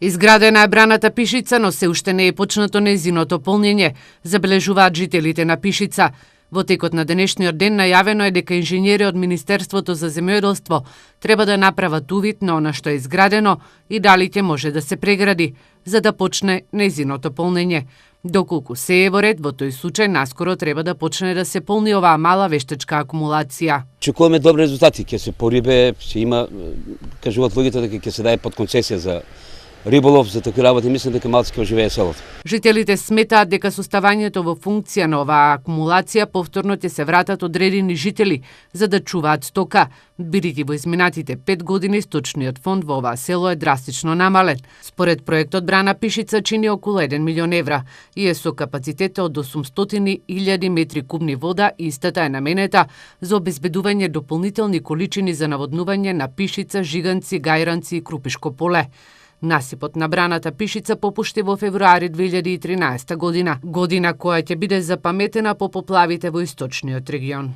Изградена е браната Пишица, но се уште не е почнато нејзиното полнење, забележуваат жителите на Пишица. Во текот на денешниот ден најавено е дека инженери од Министерството за земјоделство треба да направат увид на она што е изградено и дали ќе може да се прегради, за да почне нејзиното полнење. Доколку се е во ред, во тој случај наскоро треба да почне да се полни оваа мала вештачка акумулација. Очекуваме добри резултати, ќе се порибе, ќе има, кажуваат луѓето дека ќе се даде под концесија за риболов, за такви работи, мислам дека малку ќе оживее селото. Жителите сметаат дека составањето во функција на оваа акумулација повторно ќе се вратат одредени жители за да чуваат стока, бидејќи во изминатите 5 години сточниот фонд во оваа село е драстично намален. Според проектот брана Пишица чини околу 1 милион евра и е со капацитет од 800.000 метри кубни вода и истата е наменета за обезбедување дополнителни количини за наводнување на Пишица, Жиганци, Гајранци и Крупишко поле. Насипот на браната Пишица попушти во февруари 2013 година која ќе биде запаметена по поплавите во источниот регион.